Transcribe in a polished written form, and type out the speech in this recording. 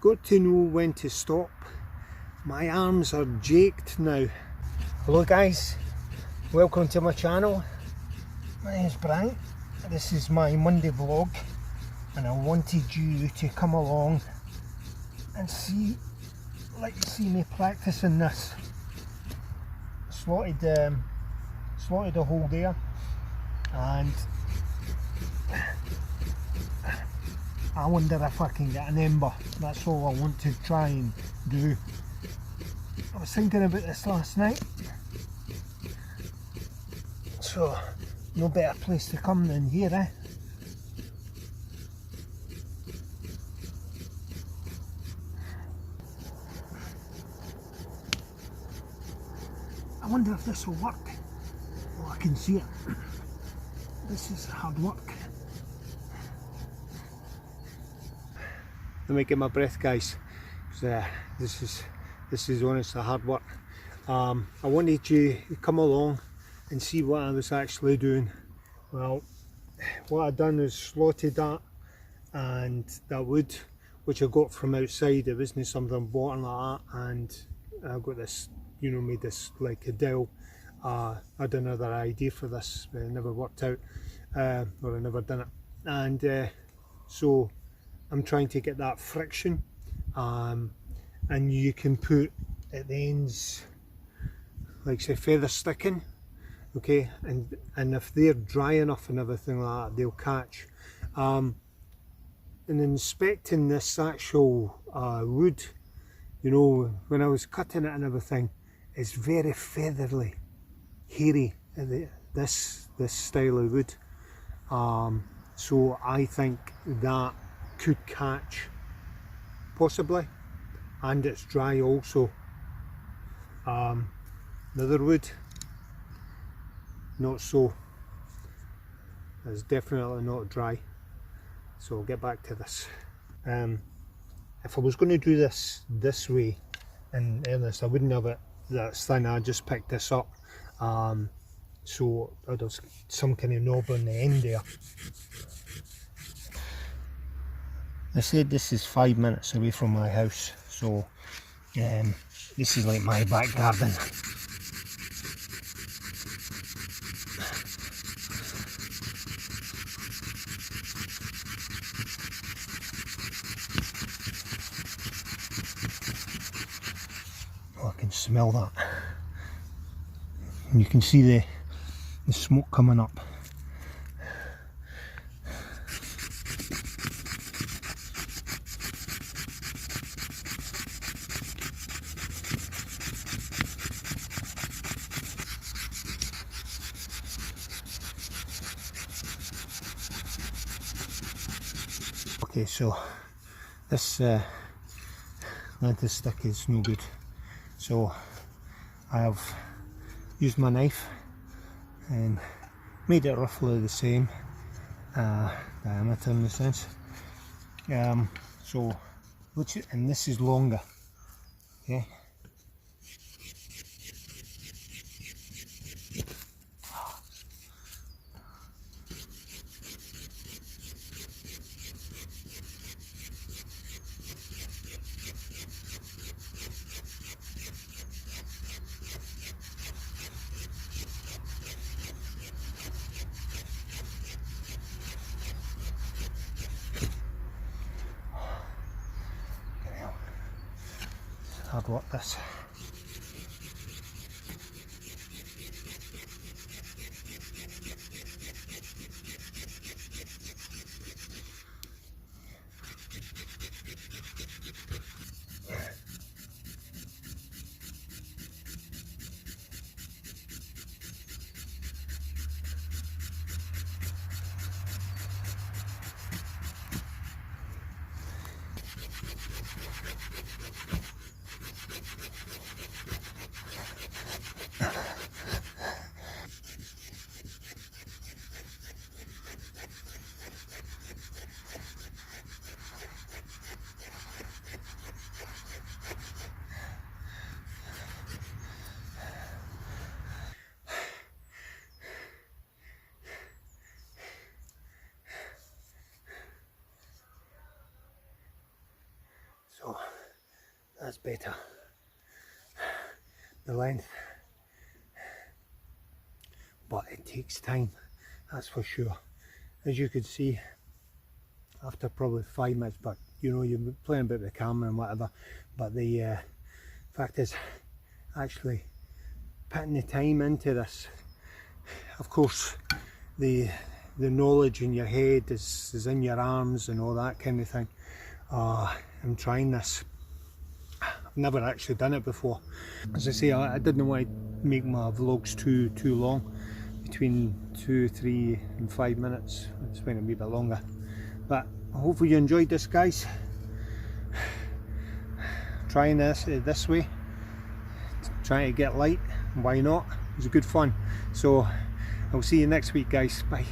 I've got to know when to stop. My arms are jaked now. Hello guys, welcome to my channel. My name is Brian. This is my Monday vlog and I wanted you to come along and see me practicing this. Slotted a hole there, and I wonder if I can get an ember. That's all I want to try and do. I was thinking about this last night, so no better place to come than here, eh? I wonder if this will work. Well, I can see it. This is hard work. Let me get my breath, guys. This is honestly hard work. I wanted you to come along and see what I was actually doing. Well, what I've done is slotted that, and that wood which I got from outside, it wasn't something bought like that, and I got this, you know, made this like a dowel. I had another idea for this, but it never worked out, or I never done it, and so I'm trying to get that friction, and you can put at the ends, like say feather sticking, okay, and if they're dry enough and everything like that, they'll catch. And inspecting this actual wood, you know, when I was cutting it and everything, it's very feathery, hairy, this style of wood. So I think that could catch, possibly, and it's dry also. Another wood, not so. It's definitely not dry. So I'll get back to this. If I was going to do this way, in earnest, I wouldn't have it that's thin. I just picked this up, so there's some kind of knob on the end there. I said this is 5 minutes away from my house, so this is like my back garden. Oh, I can smell that. And you can see the smoke coming up. Okay, so this lentil stick is no good, so I have used my knife and made it roughly the same diameter in a sense. So and this is longer, okay. Hard work this. That's better. The length. But it takes time, that's for sure. As you can see, after probably 5 minutes, but you know, you're playing a bit with the camera and whatever, but the fact is, actually putting the time into this, of course, the knowledge in your head is in your arms and all that kind of thing. I'm trying this. I've never actually done it before. As I say, I didn't want to make my vlogs too long, between 2, 3 and 5 minutes. It's been a wee bit longer, but hopefully you enjoyed this, guys. Trying this way, trying to get light. Why not? It was good fun. So I'll see you next week, guys. Bye.